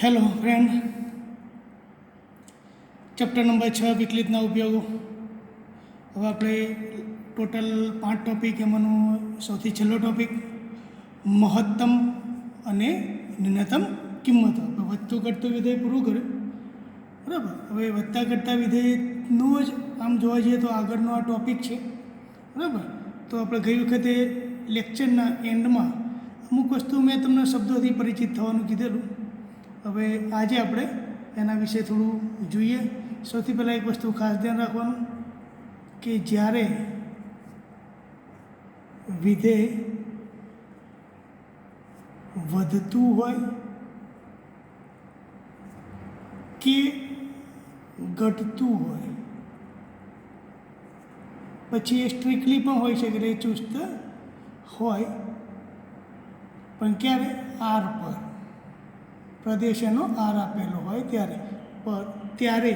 Hello friend, chapter number 6 વિકલિતના ઉપયોગો. હવે આપણે ટોટલ 5 ટોપિક, એમાંનો સૌથી છેલ્લો ટોપિક મહત્તમ અને ન્યૂનતમ કિંમતો. વધતું ઘટતું વિધેય પૂરું કર્યું, બરાબર. હવે વધતા ઘટતા વિધેયનો જ આમ જોવા જઈએ તો આગળનો આ ટોપિક છે, બરાબર. તો આપણે ગઈ વખતે લેક્ચરના એન્ડમાં અમુક વસ્તુ મેં તમને શબ્દોથી પરિચિત થવાનું કીધેલું. હવે આજે આપણે એના વિશે થોડું જોઈએ. સૌથી પહેલાં એક વસ્તુ ખાસ ધ્યાન રાખવાનું કે જ્યારે વિધેય વધતું હોય કે ઘટતું હોય, પછી એ સ્ટ્રિક્ટલી પણ હોઈ શકે, એ ચુસ્ત હોય, પણ ક્યારે આર પર પ્રદેશ એનો આર આપેલો હોય ત્યારે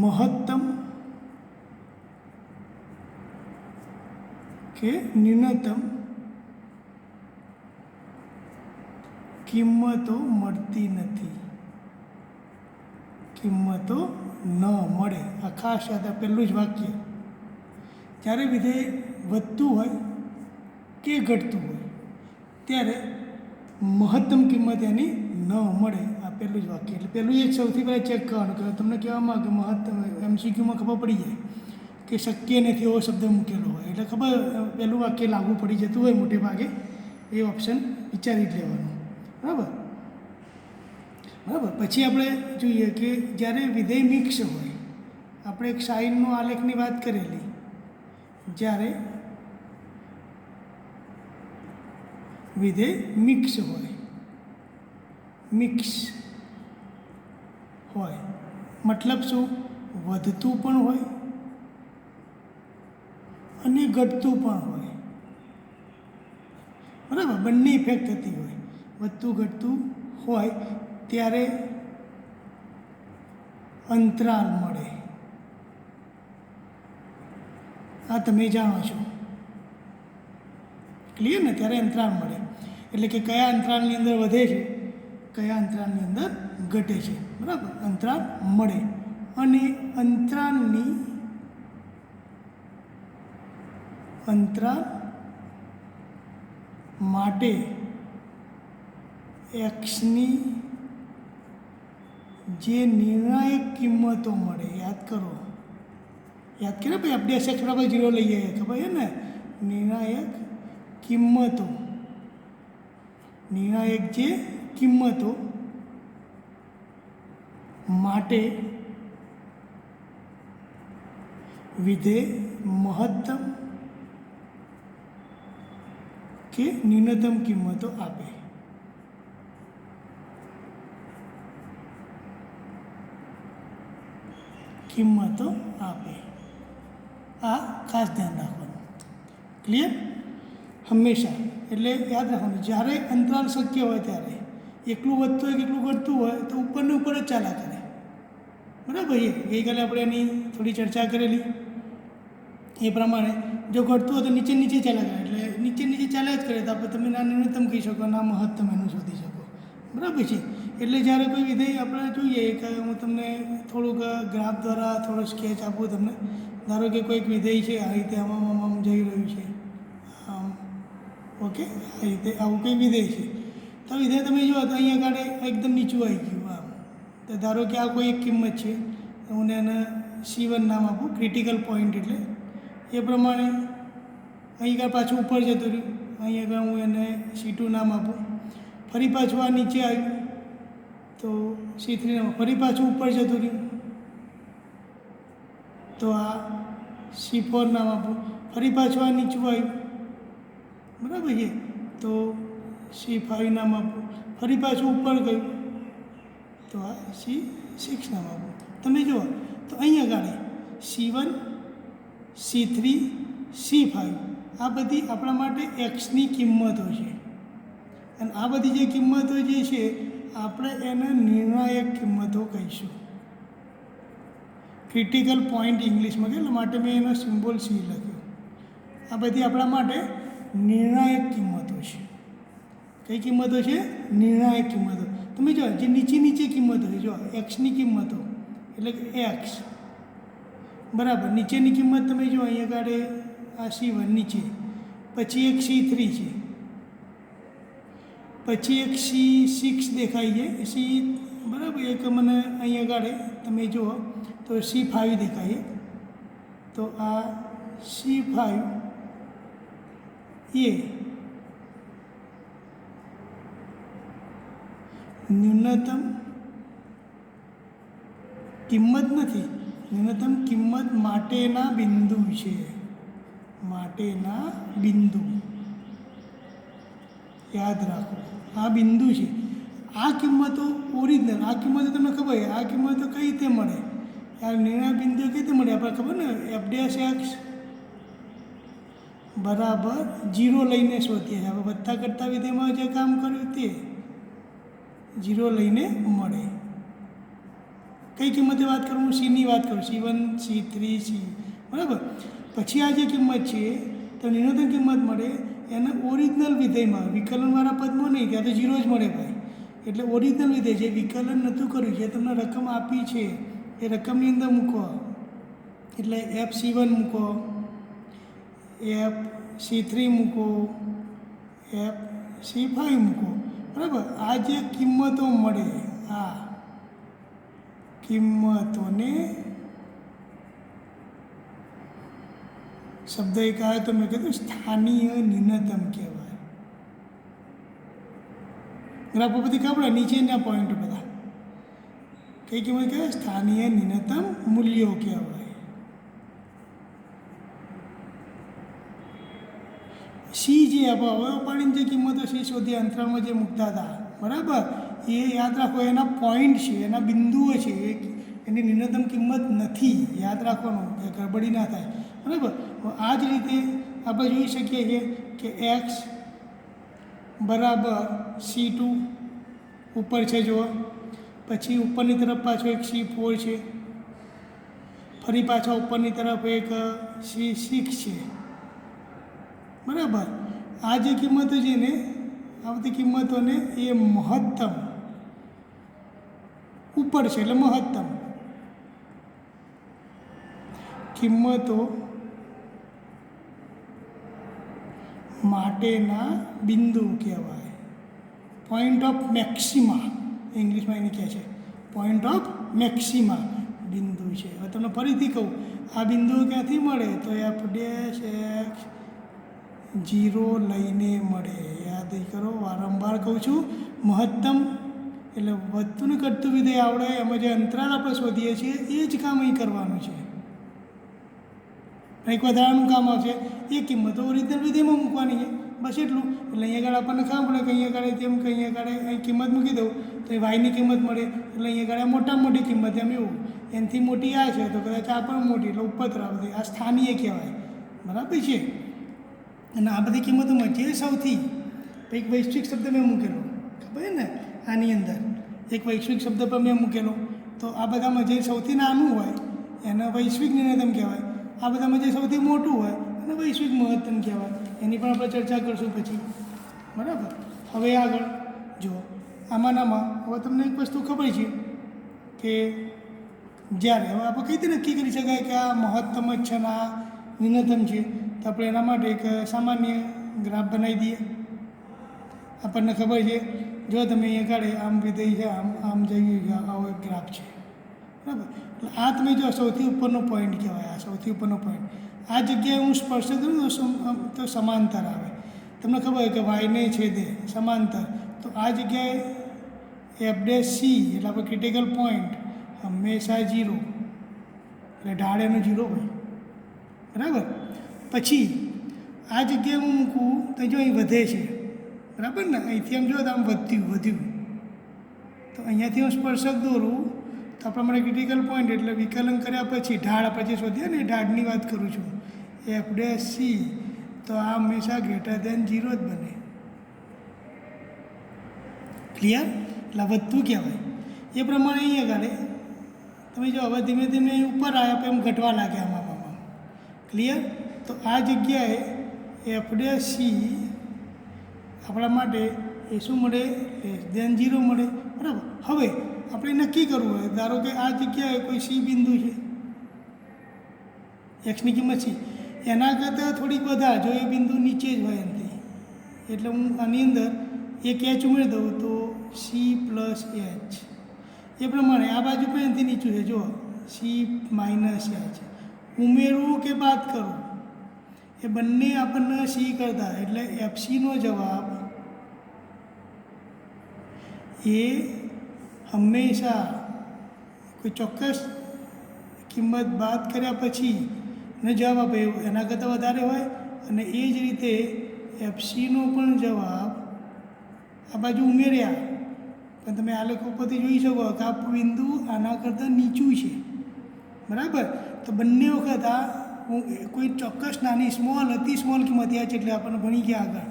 મહત્તમ કે ન્યૂનતમ કિંમતો મળતી નથી. કિંમતો ન મળે. આ ખાસ યાદ, પહેલું જ વાક્ય. જ્યારે વિધેય વધતું હોય કે ઘટતું હોય ત્યારે મહત્તમ કિંમત એની ન મળે. આ પહેલું જ વાક્ય. એટલે પહેલું એ સૌથી પહેલાં ચેક કરવાનું કે તમને કહેવામાં કે મહત્તમ MCQમાં ખબર પડી જાય કે શક્ય નથી એવો શબ્દ મૂકેલો હોય એટલે ખબર, પહેલું વાક્ય લાગુ પડી જતું હોય મોટે ભાગે. એ ઓપ્શન વિચારી જ લેવાનું, બરાબર. પછી આપણે જોઈએ કે જ્યારે વિધેય મિક્સ હોય, આપણે એક સાઇનનો આલેખની વાત કરેલી, જ્યારે વિધેય મિક્સ હોય મતલબ શું? વધતું પણ હોય અને ઘટતું પણ હોય, બરાબર. બંને ઇફેક્ટ થતી હોય. વધતું ઘટતું હોય ત્યારે અંતરાલ મળે. આ તમે જાણો છો, ક્લિયર ને? ત્યારે અંતરાલ મળે એટલે કે કયા અંતરાલની અંદર વધે છે, કયા અંતરાલની અંદર ઘટે છે, બરાબર. અંતરાલ મળે અને અંતરાલ માટે એક્સની જે નિર્ણાયક કિંમતો મળે, યાદ કરો ભાઈ. આપણે SX બરાબર 0 લઈએ, ખબર છે ને? નિર્ણાયક જે કિંમતો માટે વિધેય મહત્તમ કે ન્યૂનતમ કિંમતો આપે. આ ખાસ ધ્યાન રાખવાનું, ક્લિયર? હંમેશા. એટલે યાદ રાખવાનું, જ્યારે અંતરાલ શક્ય હોય ત્યારે એકલું વધતું હોય કે એકલું ઘટતું હોય તો ઉપરને ઉપર જ ચાલ્યા કરે, બરાબર. ગઈકાલે આપણે એની થોડી ચર્ચા કરેલી. એ પ્રમાણે જો ઘટતું હોય તો નીચે ચાલ્યા કરે, એટલે નીચે ચાલ્યા જ કરે તો આપણે તમે ના ન્યૂનતમ કહી શકો, ના મહત્તમ એનું શોધી શકો, બરાબર છે. એટલે જ્યારે કોઈ વિધેય આપણે જોઈએ કે હું તમને થોડુંક ગ્રાફ દ્વારા થોડો સ્કેચ આપું તમને. ધારો કે કોઈક વિધેય છે, આ રીતે આમ જઈ રહ્યું છે, આમ, ઓકે. આ રીતે આવું કંઈ વિધેય છે, તો વિધેય તમે જુઓ તો અહીંયા આગળ એકદમ નીચું આવી ગયું આમ. તો ધારો કે આ કોઈ એક કિંમત છે, હું એને C1 નામ આપું, ક્રિટિકલ પોઈન્ટ. એટલે એ પ્રમાણે અહીં આગળ પાછું ઉપર જતું રહ્યું, અહીં આગળ હું એને C2 નામ આપું. ફરી પાછું આ નીચે આવ્યું તો C3 નામ, ફરી પાછું ઉપર જતું રહ્યું તો આ C4 નામ આપું. ફરી પાછું આ નીચું આવ્યું, બરાબર છે, તો C5 નામ આપું. ફરી પાછું ઉપર ગયું તો આ C6 નામ આપું. તમે જુઓ તો અહીંયા આગળ C1, C3, C5 આ બધી આપણા માટે એક્સની કિંમતો છે. અને આ બધી જે કિંમતો જે છે આપણે એને નિર્ણાયક કિંમતો કહીશું. ક્રિટિકલ પોઈન્ટ ઇંગ્લિશમાં કે, એટલા માટે મેં એનો સિમ્બોલ C લખ્યો. આ બધી આપણા માટે નિર્ણાયક કિંમતો છે. કઈ કિંમતો છે? નિર્ણાયક કિંમતો. તમે જો જે નીચે કિંમતો છે, જો એક્સની કિંમતો એટલે કે એક્સ બરાબર, નીચેની કિંમત તમે જો અહીંયા આગળ આ C1 નીચે, પછી એક C3 છે, પછી એક C6 દેખાય છે, C બરાબર, એક મને અહીંયા આગળ તમે જુઓ તો C5 દેખાય. તો આ C5 એ ન્યૂનતમ કિંમત નથી, ન્યૂનતમ કિંમત માટેના બિંદુ છે, માટેના બિંદુ યાદ રાખો, આ બિંદુ છે. આ કિંમતો ઓરિજિનલ, આ કિંમતો તમને ખબર છે, આ કિંમતો કઈ રીતે મળે? આ નિર્ણાયક બિંદુ કઈ રીતે મળે આપણે ખબર ને, f' બરાબર 0 લઈને શોધીએ છીએ. આપણે વધતા કરતા વિધેયમાં જે કામ કર્યું તે 0 લઈને મળે. કઈ કિંમતે વાત કરું? હું C ની વાત કરું, C1 C3 C બરાબર. પછી આ જે કિંમત છે તો ન્યૂનતમ કિંમત મળે એના ઓરિજિનલ વિધેયમાં, વિકલનવાળા પદમાં નહીં, ત્યાં તો 0 જ મળે ભાઈ. એટલે ઓરિજિનલ વિધેય જે વિકલન નહોતું કર્યું, જે તમને રકમ આપી છે એ રકમની અંદર મૂકો. એટલે FC1 મૂકો, FC3 મૂકો, FC5 મૂકો બરાબર. આ જે કિંમતો મળે, આ કિંમતોને શબ્દ એક આવે તો મેં કીધું સ્થાનીય ન્યૂનતમ કહેવાય. ગ્રાફ પરથી ખબર નીચેના પોઈન્ટ બધા કઈ કિંમત કહેવાય? સ્થાનીય ન્યૂનતમ મૂલ્યો કહેવાય. સી જે અવયવ પાડીને જે કિંમતો C શોધી અંતરાલમાં જે મૂકતા હતા બરાબર, એ યાદ રાખો એના પોઈન્ટ છે, એના બિંદુઓ છે, એની ન્યૂનતમ કિંમત નથી. યાદ રાખવાનું કે ગડબડી ના થાય બરાબર. આ જ રીતે આપણે જોઈ શકીએ છીએ કે એક્સ બરાબર C2 ઉપર છે જુઓ, પછી ઉપરની તરફ પાછો એક C4 છે, ફરી પાછા ઉપરની તરફ એક C6 છે બરાબર. આ જે કિંમતો છે ને, આ બધી કિંમતોને એ મહત્તમ ઉપર છે એટલે મહત્તમ કિંમતો માટેના બિંદુ કહેવાય. પોઈન્ટ ઓફ મેક્સિમા ઇંગ્લિશમાં એને કહે છે, પોઈન્ટ ઓફ મેક્સિમા બિંદુ છે. હવે તમને ફરીથી કહું, આ બિંદુઓ ક્યાંથી મળે? તો f' 0 લઈને મળે. યાદ કરો, વારંવાર કહું છું, મહત્તમ એટલે વધતું ને ઘટતું વિધેય આવડે એમાં જે અંતરાલ આપણે શોધીએ છીએ એ જ કામ અહીં કરવાનું છે. એક વધારાનું કામ આવશે, એ કિંમતો ઓરિજિનલ વિધેયમાં મૂકવાની છે, બસ એટલું. એટલે અહીંયા આગળ આપણને ખબર પડે કે અહીંયા આગળ તેમ કે અહીંયા આગળ અહીં કિંમત મૂકી દઉં તો એ વાયની કિંમત મળે. એટલે અહીંયા આગળ મોટામાં મોટી કિંમત એમ એવું, એનાથી મોટી આ છે તો કદાચ આ પણ મોટી, એટલે ઉપર તરફ આ સ્થાનીય કહેવાય બરાબર છે. અને આ બધી કિંમતોમાં જે સૌથી એક વૈશ્વિક શબ્દ મેં મૂકેલો ખબર ને, આની અંદર એક વૈશ્વિક શબ્દ પર મેં મૂકેલો, તો આ બધામાં જે સૌથી નાનું હોય એને વૈશ્વિક ન્યૂનતમ કહેવાય, આ બધામાં જે સૌથી મોટું હોય એને વૈશ્વિક મહત્તમ કહેવાય. એની પણ આપણે ચર્ચા કરશું પછી બરાબર. હવે આગળ જો આમાંનામાં હવે તમને એક વસ્તુ ખબર છે કે જ્યારે હવે આપણે કઈ રીતે નક્કી કરી શકાય કે આ મહત્તમ જ છે ને આ ન્યૂનતમ છે? તો આપણે એના માટે એક સામાન્ય ગ્રાફ બનાવી દઈએ. આપણને ખબર છે, જો તમે અહીંયા કાઢે આમ વિધેય છે, આમ જઈએ, આવો એક ગ્રાફ છે બરાબર. એટલે આ તમે જો સૌથી ઉપરનો પોઈન્ટ કહેવાય, આ સૌથી ઉપરનો પોઈન્ટ. આ જગ્યાએ હું સ્પર્શ કરું તો સમાંતર આવે. તમને ખબર હોય કે વાયને છેદે સમાંતર, તો આ જગ્યાએ f' C એટલે આપણે ક્રિટિકલ પોઈન્ટ હંમેશા 0, એટલે ઢાળ એનો 0 હોય બરાબર. પછી આ જગ્યાએ હું મૂકું તો જો અહીં વધે છે બરાબર ને, અહીંથી આમ જો તો આમ વધ્યું, તો અહીંયાથી હું સ્પર્શક દોરું તો આપણા માટે ક્રિટિકલ પોઈન્ટ એટલે વિકલન કર્યા પછી ઢાળ આપણે જે શોધીએ ને એ ઢાળની વાત કરું છું, f' C, તો આ હંમેશા ગ્રેટર દેન 0 જ બને. ક્લિયર? એટલે વધતું કહેવાય. એ પ્રમાણે અહીંયા આગળ તમે જો હવે ધીમે ધીમે ઉપર આવ્યા પછી એમ ઘટવા લાગે આમાં. ક્લિયર? તો આ જગ્યાએ f' C આપણા માટે એ શું મળે? <0 મળે, બરાબર. હવે આપણે નક્કી કરવું હોય, ધારો કે આ જગ્યાએ કોઈ સી બિંદુ છે, એક્સની કિંમત સી, એના કરતાં થોડીક વધારે, જો એ બિંદુ નીચે જ હોય એનાથી, એટલે હું આની અંદર એક એચ ઉમેરી દઉં તો સી પ્લસ એચ. એ પ્રમાણે આ બાજુ પણ એનાથી નીચું છે, જો સી માઇનસ એચ. ઉમેરવું કે બાદ કરવું એ બંને આપણને સી કરતા, એટલે એફસીનો જવાબ એ હંમેશા કોઈ ચોક્કસ કિંમત બાદ કર્યા પછી ને જવાબ આપે એના કરતાં વધારે હોય, અને એ જ રીતે એફસીનો પણ જવાબ આ બાજુ ઉમેર્યા પણ તમે આ લોકો ઉપરથી જોઈ શકો કે આ બિંદુ આના કરતાં નીચું છે, બરાબર. તો બંને વખત આ કોઈ ચોક્કસ નાની અતિ સ્મોલ કિંમત યા છે, એટલે આપણને ભણી ગયા આગળ,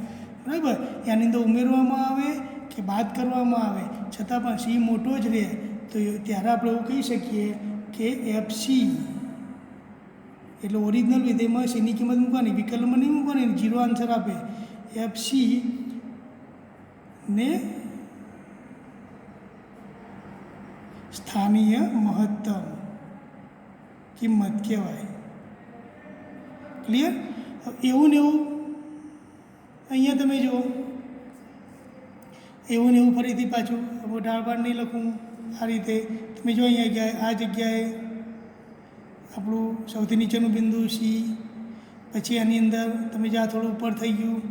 બરાબર. એની અંદર ઉમેરવામાં આવે કે બાદ કરવામાં આવે, છતાં પણ સી મોટો જ રહે, તો ત્યારે આપણે એવું કહી શકીએ કે એફસી એટલે ઓરિજિનલ વિધેયમાં સીની કિંમત મૂકવાની, વિકલ્પમાં નહીં મૂકવાની, 0 આન્સર આપે. એફસી ને સ્થાનીય મહત્તમ કિંમત કહેવાય. ક્લિયર? એવું ને એવું અહીંયા તમે જુઓ, એવું ને એવું ફરીથી પાછું ઢાળબાણ નહીં લખું, આ રીતે તમે જો અહીંયા આ જગ્યાએ આપણું સૌથી નીચેનું બિંદુ સી, પછી આની અંદર તમે જ્યાં થોડું ઉપર થઈ ગયું,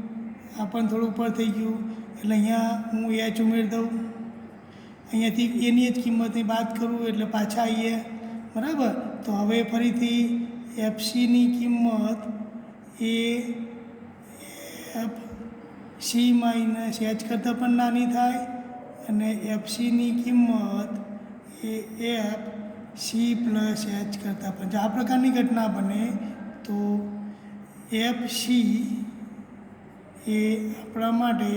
આ પણ થોડું ઉપર થઈ ગયું, એટલે અહીંયા હું એચ ઉમેરી દઉં, અહીંયાથી એની જ કિંમતની બાદ કરું એટલે પાછા આવીએ, બરાબર. તો હવે ફરીથી એફસીની કિંમત એ એફ સી માઇનસ એચ કરતાં પણ નાની થાય, અને એફસીની કિંમત એ એફ સી પ્લસ એચ કરતાં પણ. જો આ પ્રકારની ઘટના બને તો એફ સી એ આપણા માટે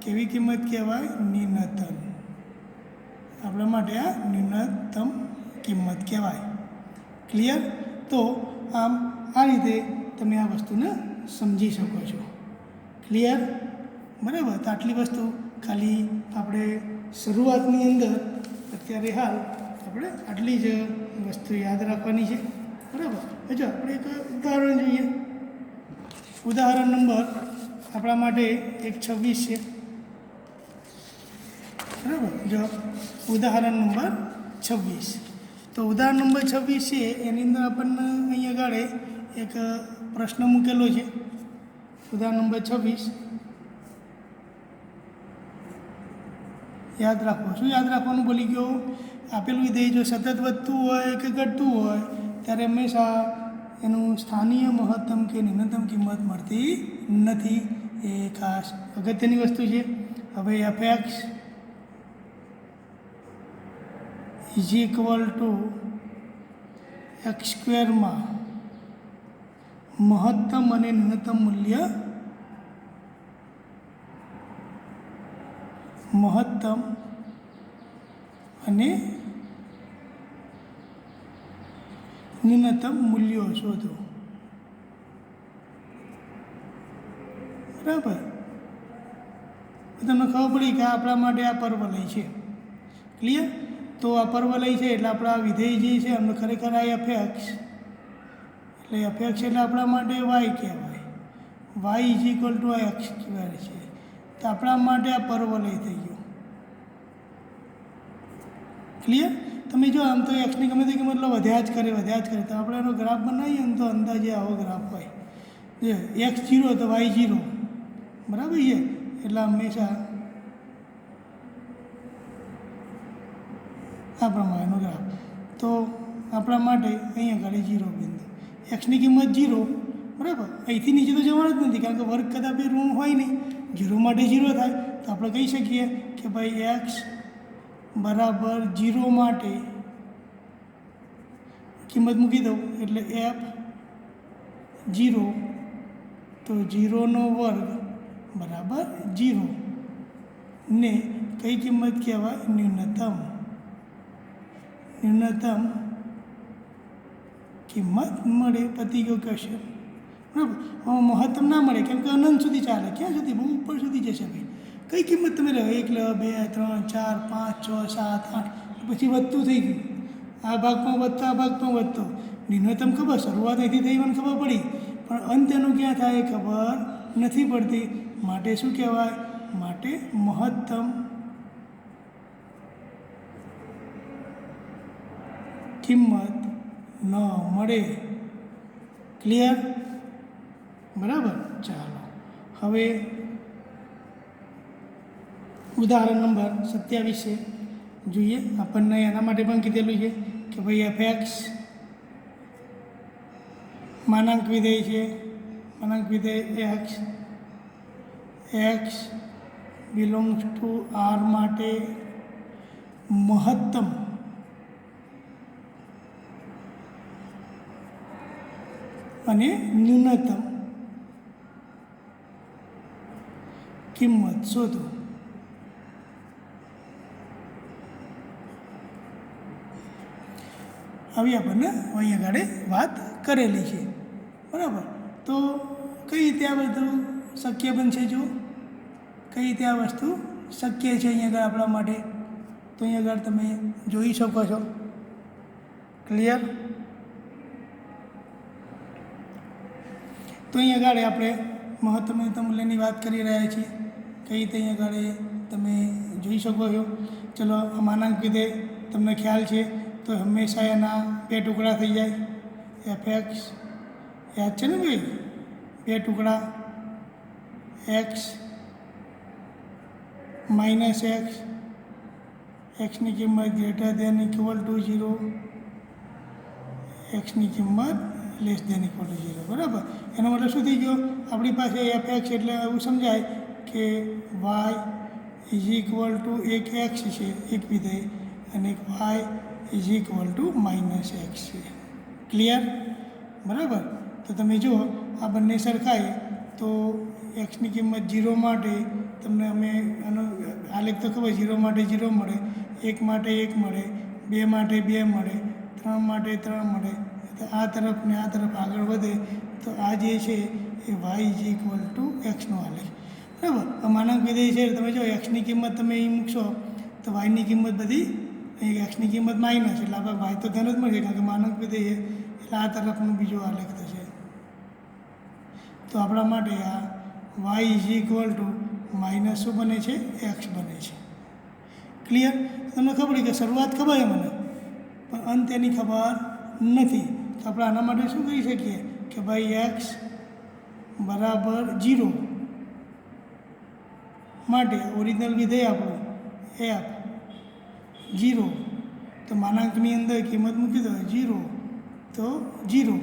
કેવી કિંમત કહેવાય? ન્યૂનતમ. આપણા માટે આ ન્યૂનતમ કિંમત કહેવાય. ક્લિયર? તો આમ આ રીતે તમે આ વસ્તુને સમજી શકો છો. ક્લિયર? બરાબર. તો આટલી વસ્તુ ખાલી આપણે શરૂઆતની અંદર અત્યારે હાલ આપણે આટલી જ વસ્તુ યાદ રાખવાની છે, બરાબર. જો આપણે એક ઉદાહરણ જોઈએ. ઉદાહરણ નંબર આપણા માટે એક 26 છે, બરાબર. જો ઉદાહરણ નંબર 26, તો ઉદાહરણ નંબર 26 છે એની અંદર આપણને અહીંયા આગળ એક પ્રશ્ન મૂકેલો છે. ઉદાહરણ નંબર 26 યાદ રાખો. શું યાદ રાખવાનું ભૂલી ગયો? આપેલું વિધેય જો સતત વધતું હોય કે ઘટતું હોય ત્યારે હંમેશા એનું સ્થાનીય મહત્તમ કે ન્યૂનતમ કિંમત મળતી નથી. એ ખાસ અગત્યની વસ્તુ છે. હવે FX is equal to X સ્ક્વેરમાં મહત્તમ અને ન્યૂનતમ મૂલ્ય, મહત્તમ અને ન્યૂનતમ મૂલ્યો શોધો, બરાબર. તમને ખબર પડી કે આપણા માટે આ પર્વલય છે. ક્લિયર? તો આ પર્વલય છે એટલે આપણા વિધેય જે છે અમને ખરેખર આ એફએક્સ, એટલે એફએક્સ એટલે આપણા માટે વાય કહેવાય. Y is equal to X square છે, તો આપણા માટે આ પર્વલય થઈ ગયું. ક્લિયર? તમે જો આમ તો એક્સની ગમે તે કિંમત વધ્યા જ કરે તો આપણે એનો ગ્રાફ બનાવીએ ને તો અંદાજે આવો ગ્રાફ હોય. જે એક્સ 0 તો વાય 0, બરાબર છે. એટલે હંમેશા આ પ્રમાણેનો ગ્રાફ. તો આપણા માટે અહીંયા આગળ 0 બિંદુ, એક્સની કિંમત 0, બરાબર. અહીંથી નીચે તો જવાનું જ નથી કારણ કે વર્ગ કદાપી ઋણ હોય નહીં, 0 માટે 0 થાય. તો આપણે કહી શકીએ કે ભાઈ એક્સ બરાબર 0 માટે કિંમત મૂકી દઉં એટલે એફ 0, તો 0નો વર્ગ બરાબર 0 ને કઈ કિંમત કહેવાય? ન્યૂનતમ. ન્યૂનતમ કિંમત મળે. પતી ગયો ક્વેશ્ચન, બરાબર. મહત્તમ ના મળે કેમ કે અનંત સુધી ચાલે. ક્યાં સુધી? બહુ ઉપર સુધી જશે ભાઈ. કઈ કિંમત તમે લો 1 લો 2 3 4 5 6 7 8 પછી વધતું થઈ ગયું આ ભાગમાં વધતા આ ભાગમાં વધતો ન્યૂનતમ ખબર શરૂઆત અહીંથી થઈ મને ખબર પડી પણ અંત એનું ક્યાં થાય એ ખબર નથી પડતી માટે શું કહેવાય માટે મહત્તમ કિંમત ન મળે ક્લિયર બરાબર ચાલો હવે ઉદાહરણ નંબર 27 છે જોઈએ આપણને એના માટે પણ કીધેલું છે કે ભાઈ એફ માનાંક વિધેય છે માનાંક વિધેય એક્સ બિલોંગ્સ ટુ આર માટે મહત્તમ અને ન્યૂનતમ કિંમત શોધો આવી આપણને અહીં આગળ વાત કરેલી છે બરાબર તો કઈ રીતે આ બધું શક્ય બનશે જો કઈ રીતે આ વસ્તુ શક્ય છે અહીં આગળ આપણા માટે તો અહીં આગળ તમે જોઈ શકો છો ક્લિયર તો અહીં આગળ આપણે મહત્તમ ન્યૂનતમ મૂલ્યની વાત કરી રહ્યા છીએ કઈ રીતે અહીં આગળ તમે જોઈ શકો છો ચલો આ માનાંક વિધેય તમને ખ્યાલ છે તો હંમેશા એના બે ટુકડા થઈ જાય એફ યાદ છે ને ભાઈ બે ટુકડા એક્સ માઇનસ એક્સની કિંમત ગ્રેટર દેન ઇક્વલ ટુ 0 એક્સની કિંમત લેસ દેન ઇક્વલ ટુ 0 બરાબર એનો મતલબ શું થઈ ગયો આપણી પાસે એફ એટલે એવું સમજાય કે વાય ઇઝ ઇક્વલ ટુ એક એક્સ છે એક વિધેય અને એક Y is equal to minus X છે ક્લિયર બરાબર તો તમે જુઓ આ બંને સરખાય તો એક્સની કિંમત 0 માટે તમને અમે આનો આલેખ તો ખબર 0 માટે 0 મળે 1 માટે 1 મળે 2 માટે 2 મળે 3 માટે 3 મળે તો આ તરફ ને આ તરફ આગળ વધે તો આ જે છે એ વાય ઇઝ ઇક્વલ ટુ એક્સનો આલેખ બરાબર આ માનાંક વિધેય છે તમે જો એક્સની કિંમત તમે અહીં મૂકશો તો વાયની કિંમત બધી અહીં એક્સની કિંમત માઇનસ એટલે આપણે વાય તો ધન જ મળશે કારણ કે માનાંક વિધેય એટલે આ તરફનો બીજો આલેખ થશે તો આપણા માટે આ Y is equal to minus શું બને છે એક્સ બને છે ક્લિયર તમને ખબર કે શરૂઆત ખબર છે મને પણ અંત એની ખબર નથી તો આપણે આના માટે શું કરી શકીએ કે ભાઈ એક્સ બરાબર 0 માટે ઓરિજિનલ વિધેય આપણું એફ 0 તો માનાંકની અંદર કિંમત મૂકી દો 0 તો 0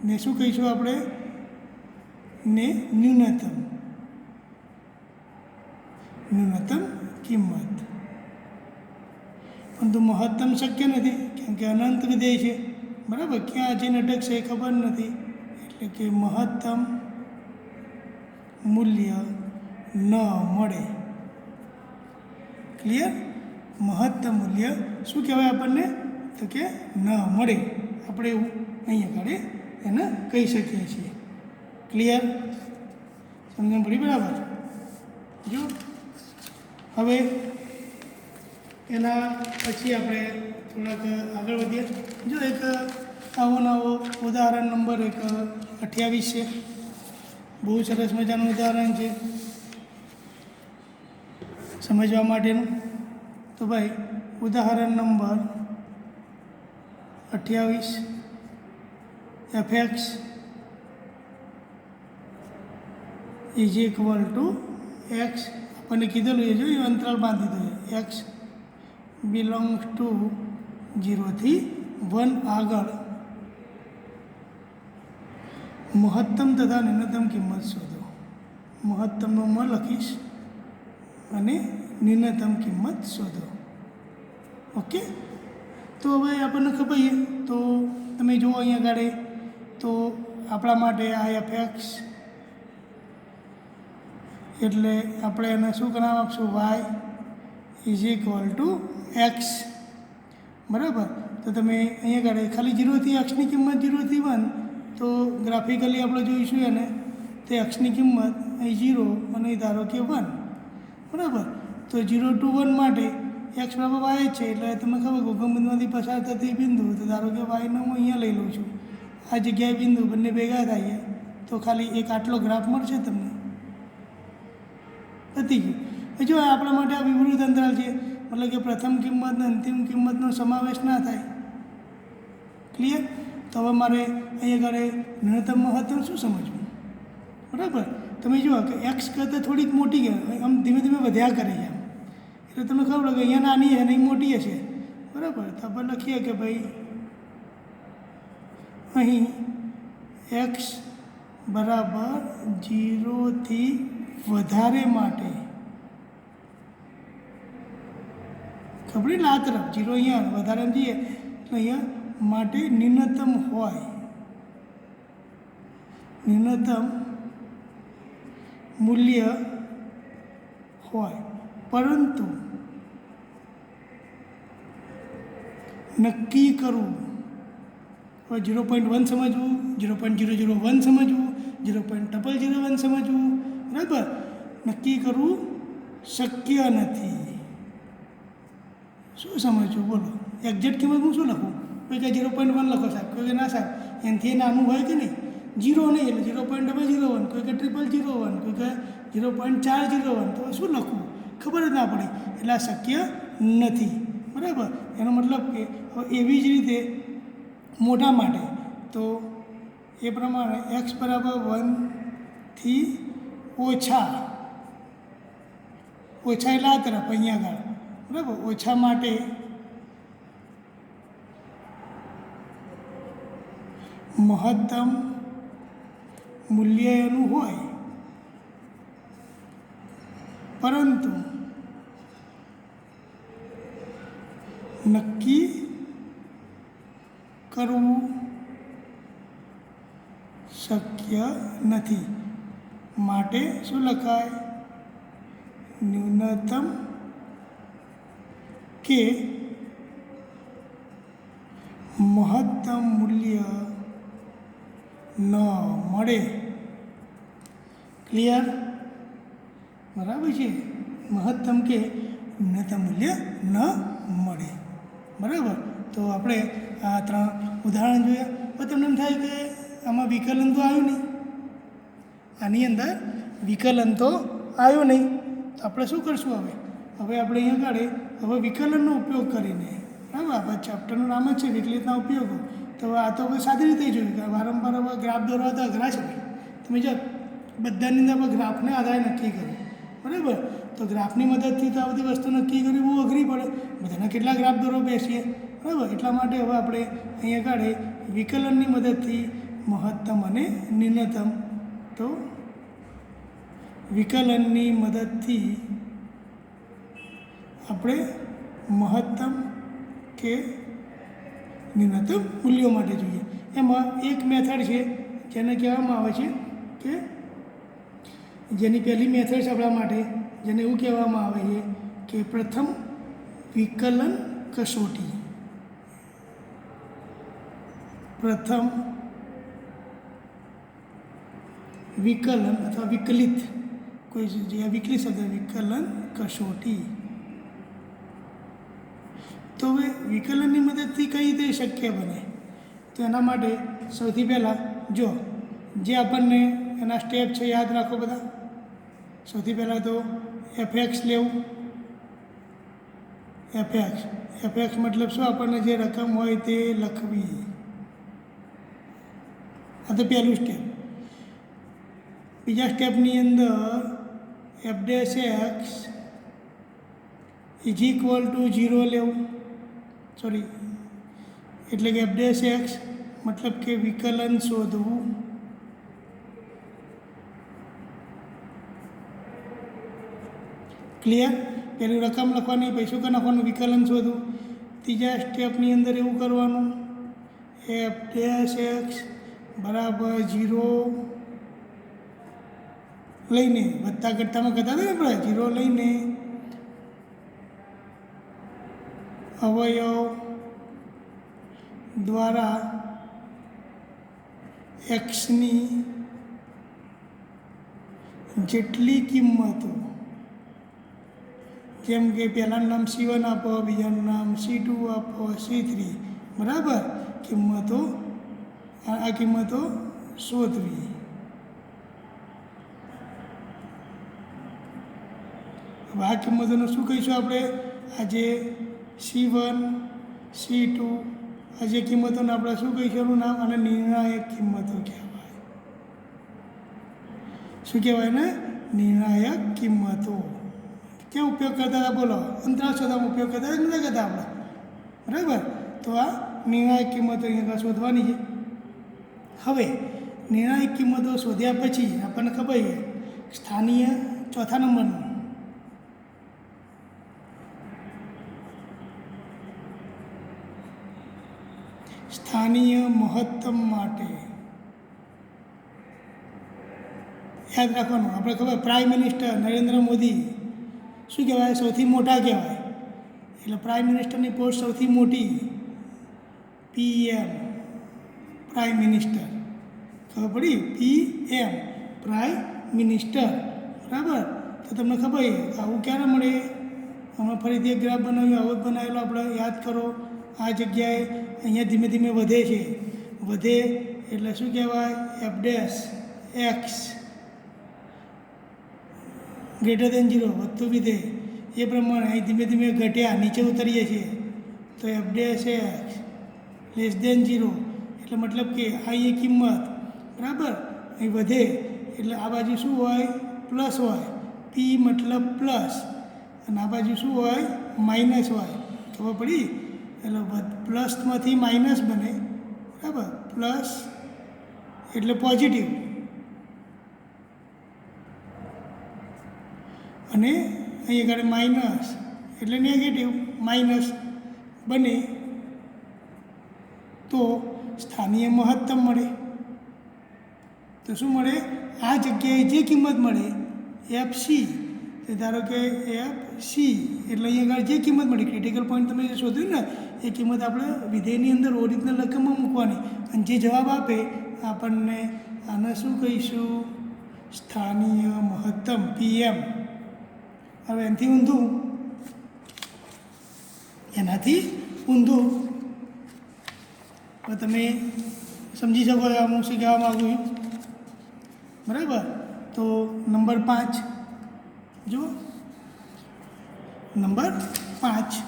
ને શું કહીશું આપણે ને ન્યૂનતમ કિંમત પરંતુ મહત્તમ શક્ય નથી કેમ કે અનંત વિધેય છે બરાબર ક્યાં જઈને અટકશે એ ખબર નથી એટલે કે મહત્તમ મૂલ્ય ન મળે ક્લિયર મહત્તમ મૂલ્ય શું કહેવાય આપણને તો કે ન મળે આપણે એવું અહીંયા આગળ એને કહી શકીએ છીએ ક્લિયર સમજણ પડી બરાબર જો હવે એના પછી આપણે થોડાક આગળ વધીએ જો એક આવો નવો ઉદાહરણ નંબર 28 છે બહુ સરસ મજાનું ઉદાહરણ છે સમજવા માટેનું તો ભાઈ ઉદાહરણ number 28 F is equal to x આપણને કીધેલું એ જોયું અંતરાલ બાંધી દો એક્સ બિલોંગ્સ ટુ 0 થી 1 આગળ મહત્તમ તથા ન્યૂનતમ કિંમત શોધો મહત્તમનો મ લખીશ અને ન્યૂનતમ કિંમત શોધો ઓકે તો હવે આપણને ખબર છે તો તમે જુઓ અહીંયા આગળ તો આપણા માટે આ એફ એટલે આપણે એને શું નામ આપશું Y is equal to X બરાબર તો તમે અહીંયા આગળ ખાલી 0 થી એક્સની કિંમત 0 થી 1 તો ગ્રાફિકલી આપણે જોઈશું એને તો એક્સની કિંમત અહીં 0 અને ધારો કે 1 બરાબર. તો 0 to 1 માટે એક્સ બરાબર વાય છે, એટલે તમને ખબર ગોગમબંધમાંથી પસાર થતી બિંદુ, તો ધારો કે વાયને હું અહીંયા લઈ લઉં છું, આ જગ્યાએ બિંદુ બંને ભેગા થાય તો ખાલી એક આટલો ગ્રાફ મળશે તમને, પતી ગયું. જો આપણા માટે આ વિવૃત અંતરાલ છે, મતલબ કે પ્રથમ કિંમત અને અંતિમ કિંમતનો સમાવેશ ના થાય. ક્લિયર? તો હવે મારે અહીંયા આગળ ન્યૂનતમ મહત્તમ શું સમજવું? બરાબર. તમે જુઓ કે એક્સ કરતાં થોડીક મોટી કહેવાય, આમ ધીમે ધીમે વધ્યા કરે છે, એટલે તમને ખબર કે અહીંયા નાની છે અને અહીં મોટી હશે. બરાબર. તો આપણે લખીએ કે ભાઈ અહીં એક્સ બરાબર 0થી વધારે માટે, ખબર ને આ તરફ 0 અહીંયા વધારે જઈએ એટલે અહીંયા માટે ન્યૂનતમ હોય, ન્યૂનતમ મૂલ્ય હોય, પરંતુ નક્કી કરવું, હવે 0.1 સમજવું, 0.001 સમજવું, 0.001 સમજવું, બરાબર. નક્કી કરવું શક્ય નથી. શું સમજવું બોલો? એક્ઝેક્ટ કિંમત હું શું લખું? કોઈ કે 0.1 લખો સાહેબ, કોઈ કે ના સાહેબ એનાથી નાનું હોય કે નહીં, 0 નહીં એટલે 0.001, કોઈ કે 0.001, કોઈ કે 0.401, તો શું લખવું ખબર જ ના પડે, એટલે આ શક્ય નથી. બરાબર. એનો મતલબ કે એવી જ રીતે મોટા માટે તો એ પ્રમાણે એક્સ બરાબર 1થી ઓછા, ઓછા એટલે આ તરફ અહીંયા આગળ, બરાબર. ઓછા માટે મહત્તમ મૂલ્ય એનું હોય, પરંતુ નક્કી કરવું શક્ય નથી. માટે શું લખાય? ન્યૂનતમ કે મહત્તમ મૂલ્ય ન મળે. ક્લિયર? બરાબર છે. મહત્તમ કે ન્યૂનતમ મૂલ્ય ન મળે. બરાબર. તો આપણે આ 3 ઉદાહરણ જોયા. પણ તમને એમ થાય કે આમાં વિકલન તો આવ્યું નહીં, આની અંદર વિકલન તો આવ્યું નહીં, તો આપણે શું કરશું હવે? હવે આપણે અહીંયા આગળ હવે વિકલનનો ઉપયોગ કરીને, બરાબર, આપણે ચેપ્ટરનું નામ જ છે વિકલિતના ઉપયોગો, તો આ તો હવે સાદી રીતે જોયું કે વારંવાર હવે ગ્રાફ દોરવા તો અઘરા છે. તમે જો બધાની અંદર આપણે ગ્રાફને આધારે નક્કી કર્યું, બરાબર. તો ગ્રાફની મદદથી તો આ બધી વસ્તુ નક્કી કરવી બહુ અઘરી પડે, બધાના કેટલા ગ્રાફ દોરવા બેસીએ, બરાબર. એટલા માટે હવે આપણે અહીંયા આગળ વિકલનની મદદથી મહત્તમ અને ન્યૂનતમ, તો વિકલનની મદદથી આપણે મહત્તમ કે ન્યૂનતમ મૂલ્યો માટે જોઈએ. એમાં એક મેથડ છે જેને કહેવામાં આવે છે કે જેની પહેલી મેથડ છે આપણા માટે, જેને એવું કહેવામાં આવે છે કે પ્રથમ વિકલન કસોટી. પ્રથમ વિકલન અથવા વિકલિત, કોઈ જગ્યાએ વિકલિત શબ્દ, વિકલન કસોટી. તો હવે વિકલનની મદદથી કઈ રીતે શક્ય બને? તો એના માટે સૌથી પહેલાં જો જે આપણને એના સ્ટેપ છે યાદ રાખો બધા. સૌથી પહેલાં તો એફએક્સ લેવું. એફએક્સ મતલબ શું? આપણને જે રકમ હોય તે લખવી. આ તો પહેલું સ્ટેપ. બીજા સ્ટેપની અંદર F dash x is equal to 0 લેવું. સોરી, એટલે કે એફ ડેશ એક્સ મતલબ કે વિકલન શોધવું. ક્લિયર? પેલું રકમ લખવાની, પછી શું નાખવાનું? વિકલન શોધવું. ત્રીજા સ્ટેપની અંદર એવું કરવાનું, એફ ડેશ એક્સ બરાબર 0 લઈને, વધતા ઘટતામાં કરતા હતા ને આપણે, 0 લઈને અવયવ દ્વારા એક્સની જેટલી કિંમતો જેમ કે પહેલાંનું નામ C1 આપો, બીજાનું નામ C2 આપો, C3, બરાબર. કિંમતો આ કિંમતો શોધવી. હવે આ કિંમતોનું શું કહીશું આપણે? આજે C1, C2 આ જે કિંમતોને આપણે શું કહીશું એનું નામ? અને નિર્ણાયક કિંમતો કહેવાય. શું કહેવાય ને? નિર્ણાયક કિંમતો. ક્યાં ઉપયોગ કરતા હતા બોલો? અંતરાલ શોધવામાં ઉપયોગ કરતા હતા નથી કરતા આપણે, બરાબર. તો આ નિર્ણાયક કિંમતો અહીંયા શોધવાની છે. હવે નિર્ણાયક કિંમતો શોધ્યા પછી આપણને ખબર છે સ્થાનીય ચોથા નંબરનું સ્થાનીય મહત્તમ માટે યાદ રાખવાનું. આપણે ખબર પ્રાઇમ મિનિસ્ટર નરેન્દ્ર મોદી શું કહેવાય? સૌથી મોટા કહેવાય. એટલે પ્રાઇમ મિનિસ્ટરની પોસ્ટ સૌથી મોટી PM, પ્રાઇમ મિનિસ્ટર. ખબર પડી? PM, પ્રાઇમ મિનિસ્ટર, બરાબર. તો તમને ખબર છે આવું ક્યારે મળે? હમણાં ફરીથી એક ગ્રાફ બનાવ્યો, આવો જ બનાવેલો આપણે યાદ કરો. આ જગ્યાએ અહીંયા ધીમે ધીમે વધે છે. વધે એટલે શું કહેવાય? F'(x) ગ્રેટર દેન 0 વધતું વિધેય. એ પ્રમાણે અહીં ધીમે ધીમે ઘટ્યા નીચે ઉતરીએ છીએ તો F'(x) લેસ દેન 0 એટલે મતલબ કે આ એ કિંમત, બરાબર, અહીં વધે એટલે આ બાજુ શું હોય? પ્લસ હોય. P મતલબ પ્લસ, અને આ બાજુ શું હોય? માઇનસ હોય. ખબર પડી? એટલે પ્લસમાંથી માઇનસ બને, બરાબર. પ્લસ એટલે પોઝિટિવ અને અહીં આગળ માઇનસ એટલે નેગેટિવ. માઇનસ બને તો સ્થાનીય મહત્તમ મળે. તો શું મળે? આ જગ્યાએ જે કિંમત મળે FC, ધારો કે FC એટલે અહીંયા આગળ જે કિંમત મળી ક્રિટિકલ પોઈન્ટ તમે જે શોધ્યું ને એ કિંમત આપણે વિધેયની અંદર ઓરિજિનલ રકમમાં મૂકવાની, અને જે જવાબ આપે આપણને આને શું કહીશું? સ્થાનીય મહત્તમ PM. હવે એનાથી ઊંધું, એનાથી ઊંધું હવે તમે સમજી શકો છો હું શું કહેવા માગું છું, બરાબર. તો નંબર 5 જુઓ. નંબર 5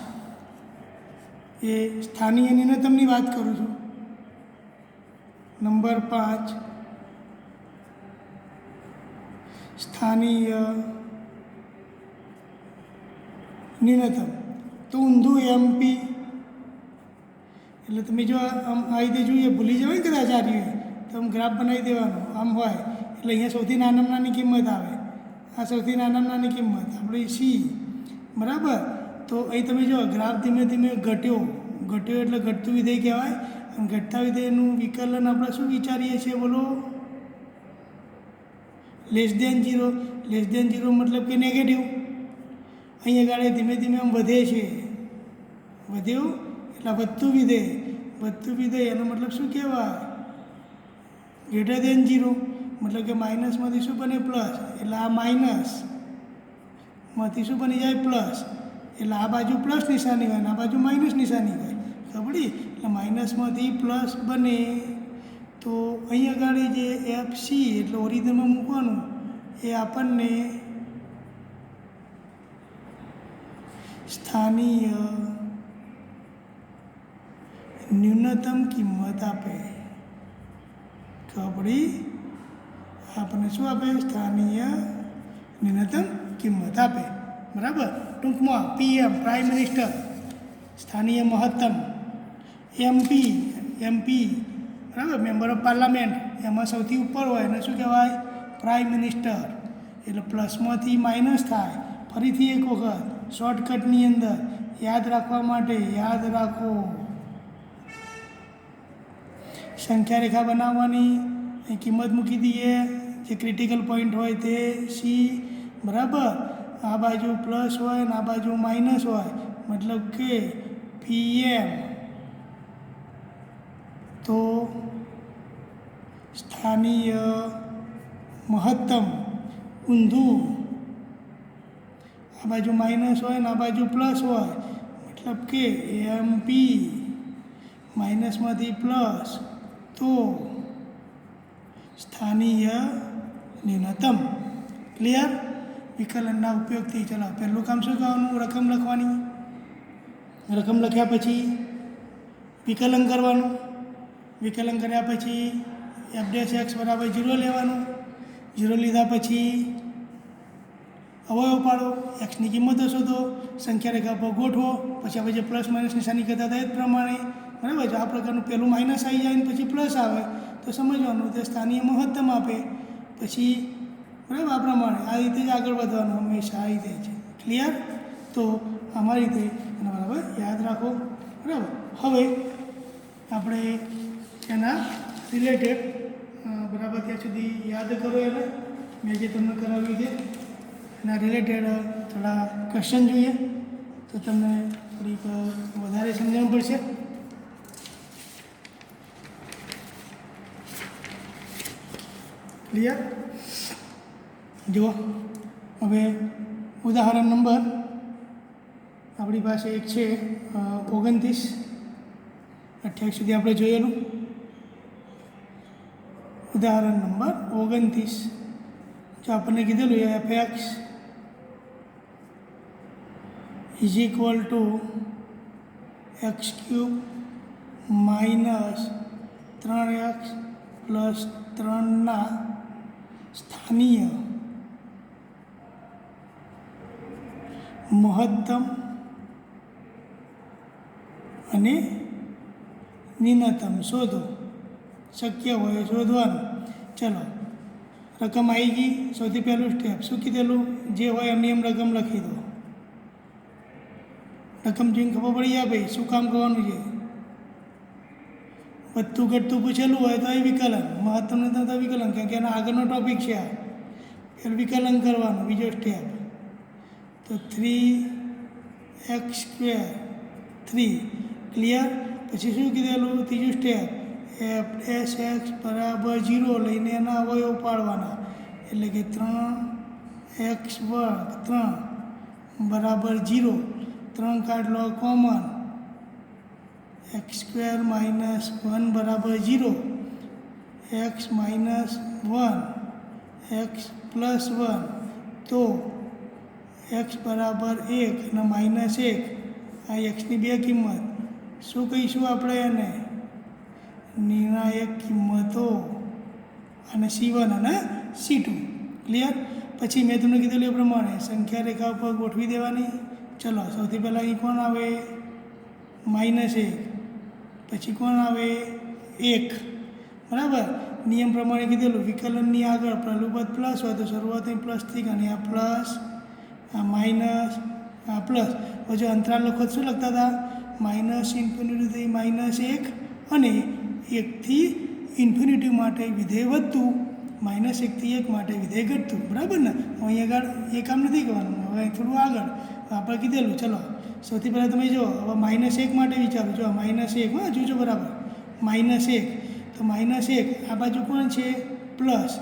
એ સ્થાનીય ન્યૂનતમની વાત કરું છું. નંબર 5 સ્થાનીય ન્યૂનતમ. તો ઊંધું MP એટલે તમે જો આમ આ રીતે જોઈએ ભૂલી જવાય ને કદાચ આ રીતે તો આમ ગ્રાફ બનાવી દેવાનો આમ હોય એટલે અહીંયા સૌથી નાનામાં નાની કિંમત આવે. આ સૌથી નાનામાં નાની કિંમત આપણી C, બરાબર. તો અહીં તમે જો ગ્રાફ ધીમે ધીમે ઘટ્યો એટલે ઘટતું વિધેય કહેવાય. અને ઘટતા વિધેયનું વિકલન આપણે શું વિચારીએ છીએ બોલો? Less than 0. લેસ દેન 0 મતલબ કે નેગેટિવ. અહીં આગળ ધીમે ધીમે આમ વધે છે. વધ્યું એટલે વધતું વિધેય. વધતું વિધેય એનો મતલબ શું કહેવાય? ગ્રેટર દેન 0 મતલબ કે માઇનસમાંથી શું બને? પ્લસ. એટલે આ માઇનસમાંથી શું બની જાય? પ્લસ. એટલે આ બાજુ પ્લસ નિશાની હોય અને આ બાજુ માઇનસ નિશાની હોય. ખબર પડી? એટલે માઇનસમાંથી પ્લસ બને તો અહીં આગળ જે FC એટલે ઓરિજિનલમાં મૂકવાનું એ આપણને સ્થાનીય ન્યૂનતમ કિંમત આપે. ખબર પડી? આપણને શું આપે? સ્થાનીય ન્યૂનતમ કિંમત આપે, બરાબર. ટૂંકમાં PM પ્રાઇમ મિનિસ્ટર, સ્થાનીય મહત્તમ MP બરાબર, મેમ્બર ઓફ પાર્લામેન્ટ, એમાં સૌથી ઉપર હોય એને શું કહેવાય? Prime minister. એટલે પ્લસમાંથી માઇનસ થાય. ફરીથી એક વખત શોર્ટકટની અંદર યાદ રાખવા માટે યાદ રાખો. સંખ્યા રેખા બનાવવાની, અહીં કિંમત મૂકી દઈએ જે ક્રિટિકલ પોઈન્ટ હોય તે C, બરાબર. આ બાજુ પ્લસ હોય અને આ બાજુ માઇનસ હોય મતલબ કે PM. તો સ્થાનીય મહત્તમ ઊંધું આ બાજુ માઇનસ હોય ને આ બાજુ પ્લસ હોય, મતલબ કે એમપી માઇનસમાંથી પ્લસ તો સ્થાનીય ન્યૂનતમ. ક્લિયર? વિકલનના ઉપયોગથી ચલો પહેલું કામ શું કરવાનું? રકમ લખવાની. રકમ લખ્યા પછી વિકલન કરવાનું. વિકલન કર્યા પછી f' બરાબર 0 લેવાનું. 0 લીધા પછી અવયવ પાડો, એક્સની કિંમતો શોધો, સંખ્યા રેખા પર ગોઠવો, પછી આપણે જે પ્લસ માઇનસ નિશાની કરતા હતા એ જ પ્રમાણે. બરાબર છે? આ પ્રકારનું પહેલું માઇનસ આવી જાય ને પછી પ્લસ આવે તો સમજવાનું તે સ્થાનીય મહત્તમ આપે. પછી બરાબર આ પ્રમાણે આ રીતે જ આગળ વધવાનું, હંમેશા આ રીતે જ. ક્લિયર? તો અમારી રીતે અને બરાબર યાદ રાખો. બરાબર, હવે આપણે એના રિલેટેડ બરાબર ત્યાં સુધી યાદ કરો. એને મેં જે તમને કરાવ્યું છે એના રિલેટેડ થોડા ક્વેશ્ચન જોઈએ તો તમને થોડીક વધારે સમજણ પડશે. ક્લિયર? જુઓ, હવે ઉદાહરણ નંબર આપણી પાસે એક છે 29, 28 સુધી આપણે જોયેલું. ઉદાહરણ નંબર 29 જો આપણને કીધેલું fx is equal to x³ minus 3x plus 3ના સ્થાનીય મહત્તમ અને ન્યૂનતમ શોધો. શક્ય હોય શોધવાનું. ચલો, રકમ આવી ગઈ. સૌથી પહેલું સ્ટેપ શું કીધેલું? જે હોય એમની એમ રકમ લખી દો. રકમ જોઈને ખબર પડી જાય ભાઈ શું કામ કરવાનું છે. વધતું ઘટતું પૂછેલું હોય તો એ વિકલન, મહત્તમ તો વિકલન, કારણ કે એના આગળનો ટોપિક છે આ. એટલે વિકલન કરવાનું. બીજો સ્ટેપ તો 3x² 3. ક્લિયર? પછી શું કીધેલું? ત્રીજું સ્ટેપ f' બરાબર 0 લઈને એના અવયવ પાડવાના. એટલે કે 3x² 3 બરાબર 0. 3 કાઢ લો કોમન, x² માઇનસ 1 બરાબર 0, x માઇનસ 1 x પ્લસ 1 તો x બરાબર 1 અને માઇનસ 1. આ એક્સની બે કિંમત શું કહીશું આપણે એને? નિર્ણાયક કિંમતો. અને C1 અને C2. ક્લિયર? પછી મેં તમને કીધેલું એ પ્રમાણે સંખ્યા રેખા ઉપર ગોઠવી દેવાની. ચલો, સૌથી પહેલાં અહીં કોણ આવે? -1. પછી કોણ આવે? 1. બરાબર? નિયમ પ્રમાણે કીધેલું વિકલનની આગળ પહેલું પદ પ્લસ હોય તો શરૂઆત અહીં પ્લસથી, અને આ પ્લસ, આ માઇનસ, આ પ્લસ. પછી અંતરાલ લખો શું લખતા હતા? -ઇન્ફિનિટીથી -1 અને 1થી ઇન્ફિનિટી માટે વિધેય વધતું, -1થી 1 માટે વિધેય ઘટતું. બરાબર ને? અહીં આગળ એ કામ નથી કરવાનું. હવે થોડું આગળ આપણે કીધેલું. ચલો, સૌથી પહેલાં તમે જુઓ. હવે -1 માટે વિચારો. જો -1, હા જોજો બરાબર. -1 તો -1 આ બાજુ કોણ છે? પ્લસ.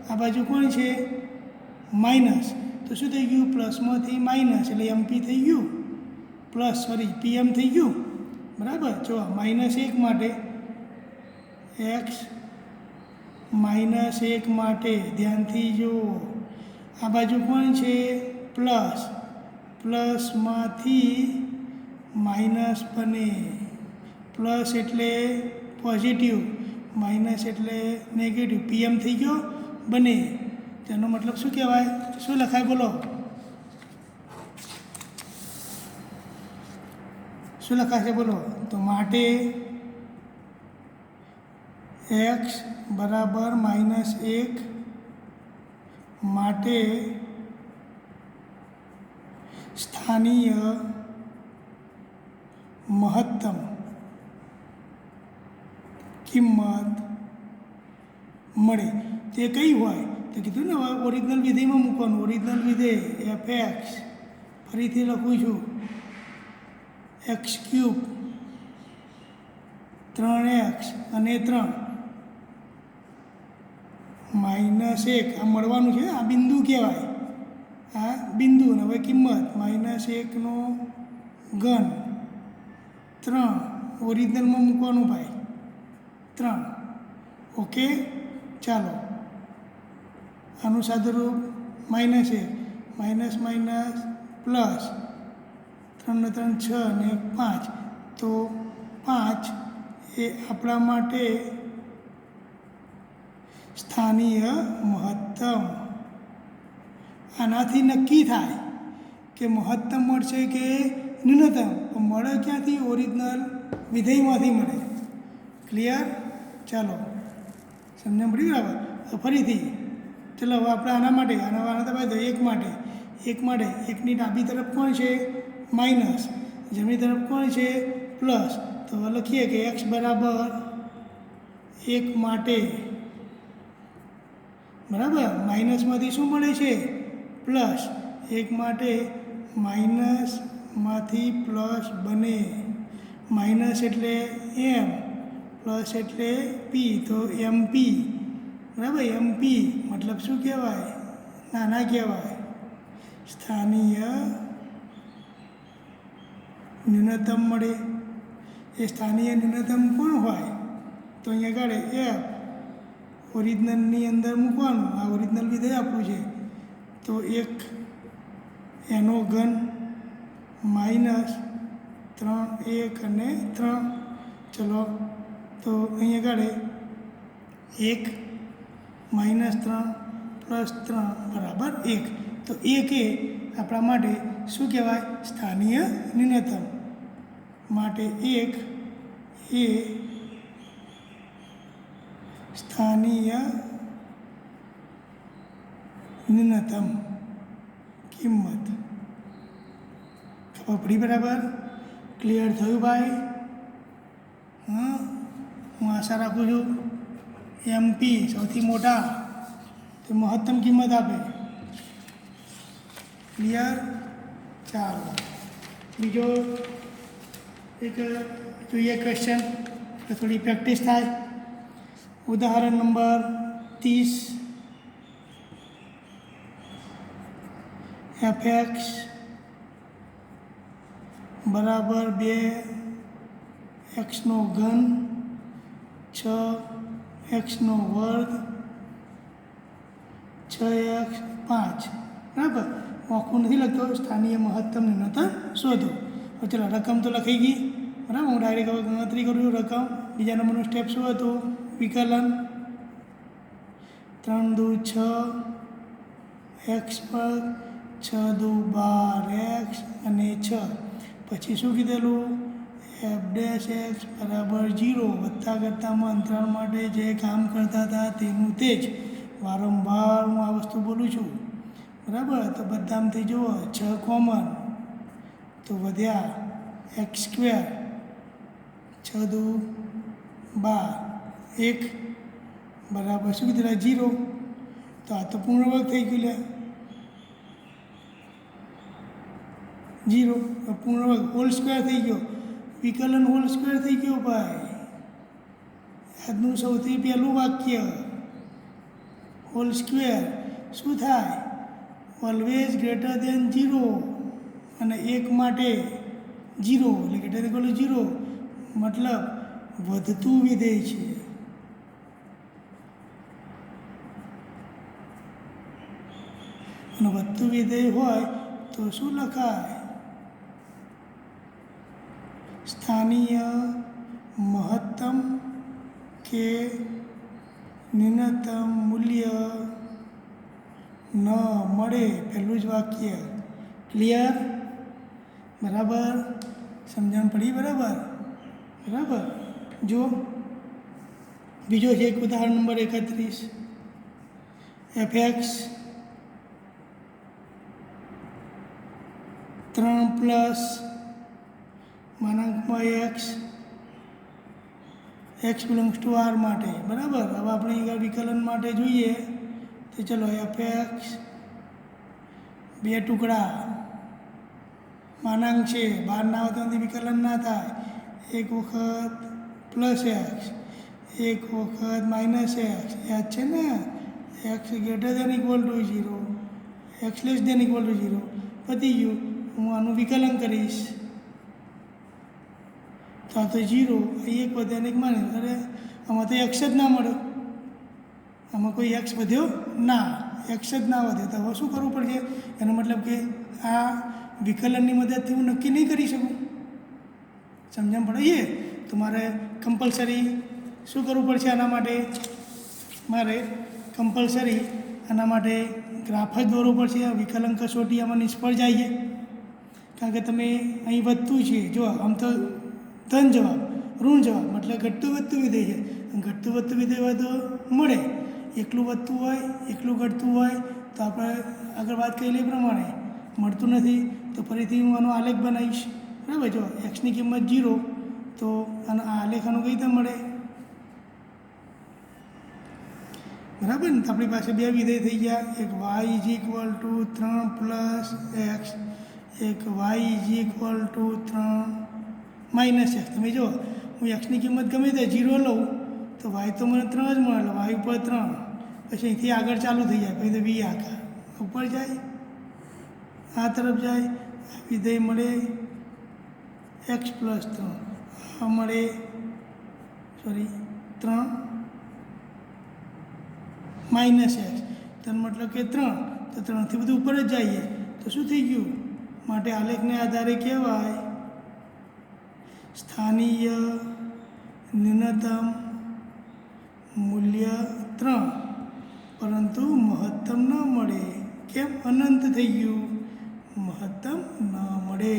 આ બાજુ કોણ છે? માઇનસ. તો શું થઈ ગયું? પ્લસમાંથી માઇનસ એટલે એમપી થઈ ગયું. પ્લસ પીએમ થઈ ગયું. બરાબર? જો -1 માટે x -1 માટે ધ્યાનથી જુઓ. આ બાજુ કોણ છે? પ્લસ. પ્લસમાંથી માઇનસ બને. પ્લસ એટલે પોઝિટિવ, માઇનસ એટલે નેગેટિવ. પીએમ થઈ ગયો બને. તેનો મતલબ શું કહેવાય? શું લખાય બોલો? શું લખાશે બોલો? તો માટે x બરાબર -1 માટે સ્થાનીય મહત્તમ કિંમત મળે. તે કઈ હોય? તો કીધું ને હવે ઓરિજિનલ વિધેયમાં મૂકવાનું. ઓરિજિનલ વિધેય fx, ફરીથી લખું છું, x³ 3x અને 3 -1 આ મળવાનું છે. આ બિંદુ કહેવાય. આ બિંદુ અને હવે કિંમત -1નો ઘન 3 ઓરિજિનલમાં મૂકવાનું ભાઈ 3 ઓકે ચાલો આનું સાદુરૂપ -1 માઇનસ માઇનસ પ્લસ 3 ને 3 6 ને 5 તો 5 એ આપણા માટે સ્થાનીય મહત્તમ આનાથી નક્કી થાય કે મહત્તમ મળશે કે ન્યૂનતમ પણ મળે ક્યાંથી ઓરિજિનલ વિધેયમાંથી મળે ક્લિયર ચાલો સમજણ પડી બરાબર ફરીથી ચલો હવે આપણે આના તો એક માટે એકની ડાબી તરફ કોણ છે માઇનસ જમણી તરફ કોણ છે પ્લસ તો લખીએ કે x બરાબર 1 માટે બરાબર માઇનસમાંથી શું મળે છે પ્લસ 1 માટે માઇનસમાંથી પ્લસ બને માઇનસ એટલે m પ્લસ એટલે p તો mp બરાબર mp મતલબ શું કહેવાય નાના કહેવાય સ્થાનીય ન્યૂનતમ મળે એ સ્થાનીય ન્યૂનતમ કોણ હોય તો અહીંયા આગળ f ઓરિજિનલની અંદર મૂકવાનું આ ઓરિજિનલ વિધેય આપણું છે તો 1 એનો ઘન -3 1 અને 3 ચલો તો અહીંયા આગળ 1 -3 + 3 બરાબર 1 તો 1 એ આપણા માટે શું કહેવાય સ્થાનીય ન્યૂનતમ માટે 1 એ સ્થાનીય ન્યૂનતમ કિંમત ખબર પડી બરાબર ક્લિયર થયું ભાઈ હા હું આશા રાખું છું એમપી સૌથી મોટા તો મહત્તમ કિંમત આપે ક્લિયર ચાલો બીજો એક જોઈએ ક્વેશ્ચન તો થોડી પ્રેક્ટિસ થાય ઉદાહરણ નંબર 30 fx બરાબર 2x નો ઘન 6x નો વર્ગ 6x 5 બરાબર આખું નથી લખતો સ્થાનીય મહત્તમ ન્યૂનતમ શોધો ચલો રકમ તો લખાઈ ગઈ બરાબર હું ડાયરેક્ટ હવે ગણતરી કરું છું રકમ બીજા નંબરનું સ્ટેપ શું હતું વિકલન 3 દુ 6 x વર્ગ 6 દુ 12x અને 6 પછી શું કીધેલું f' બરાબર 0 વધતા કરતામાં અંતરાલ માટે જે કામ કરતા હતા તેનું તે જ વારંવાર હું આ વસ્તુ બોલું છું બરાબર તો બધામાંથી જુઓ 6 કોમન તો વધ્યા x² 6 દુ 12 1 બરાબર શું કીધું 0 તો આ તો પૂર્ણવર્ગ થઈ ગયું લે 0 પૂર્ણવર્ગ હોલ સ્ક્વેર થઈ ગયો વિકલન હોલ સ્ક્વેર થઈ ગયો ભાઈ આજનું સૌથી પહેલું વાક્ય હોલ સ્ક્વેર શું થાય ઓલવેઝ ગ્રેટર દેન 0 અને 1 માટે 0 એટલે ગ્રેટર દેન 0 મતલબ વધતું વિધેય છે અને વધતું વિધેય હોય તો શું લખાય સ્થાનીય મહત્તમ કે ન્યૂનતમ મૂલ્ય ન મળે પહેલું જ વાક્ય ક્લિયર બરાબર સમજણ પડી બરાબર બરાબર જો બીજો છે એક ઉદાહરણ number 31 fx 3 + x belongs to r માટે બરાબર હવે આપણે અહીંયા વિકલન માટે જોઈએ તો ચલો fx 2 ટુકડા માનાંક છે બહાર ના આવે તો વિકલન ના થાય એક વખત +x એક વખત -x યાદ છે ને x > 0 X less than equal to 0 પતી ગયું. હું આનું વિકલન કરીશ તો આ તો 0, અહીં એક વધે અને એક માની. અરે આમાં તો એક્સ જ ના મળ્યો, આમાં કોઈ એક્સ વધ્યો ના, એક્સ જ ના વધ્યો. તો હવે શું કરવું પડશે? એનો મતલબ કે આ વિકલનની મદદથી હું નક્કી નહીં કરી શકું. સમજણ પડીએ તો મારે કમ્પલસરી શું કરવું પડશે? આના માટે મારે કમ્પલસરી આના માટે ગ્રાફ જ દોરવું પડશે. આ વિકલન કસોટી આમાં નિષ્ફળ જાય છે, કારણ કે તમે અહીં વધતું છે, જો આમ તો ધન જવાબ, ઋણ જવાબ, મતલબ ઘટતું વધતું વિધેય છે. ઘટતું વધતું વિધેય હોય તો મળે, એકલું વધતું હોય એકલું ઘટતું હોય તો આપણે આગળ વાત કરેલી એ પ્રમાણે મળતું નથી. તો ફરીથી હું આનો આલેખ બનાવીશ. બરાબર, જો એક્સની કિંમત 0 તો આનો આલેખ આનો કઈ રીતે મળે? બરાબર ને? તો આપણી પાસે બે વિધેય થઈ ગયા, એક Y is equal to 3 plus x, એક Y is equal to 3 minus x. તમે જો હું એક્સની કિંમત ગમે તે 0 લઉં તો વાય તો મને 3 જ મળે, વાય ઉપર 3, પછી અહીંથી આગળ ચાલુ થઈ જાય, પછી તો વી આખા ઉપર જાય, આ તરફ જાય, આ વિધેય મળે એક્સ પ્લસ 3, આ મળે 3 માઇનસ એક્સ. તો મતલબ કે 3, તો 3થી બધું ઉપર જ જઈએ તો શું થઈ ગયું? માટે આલેખને આધારે કહેવાય સ્થાનીય ન્યૂનતમ મૂલ્ય 3, પરંતુ મહત્તમ ન મળે. કેમ? અનંત થઈ ગયું, મહત્તમ ન મળે.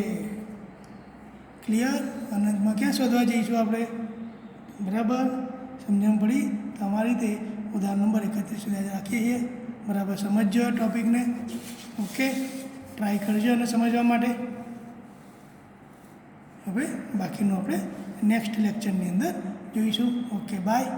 ક્લિયર? અનંતમાં ક્યાં શોધવા જઈશું આપણે? બરાબર, સમજણ પડી? તમારી રીતે ઉદાહરણ નંબર 31 સુધી રાખીએ છીએ. બરાબર, સમજજો આ ટૉપિકને. ઓકે, ટ્રાય કરજો અને સમજવા માટે. હવે બાકીનું આપણે નેક્સ્ટ લેક્ચરની અંદર જોઈશું. Okay, by.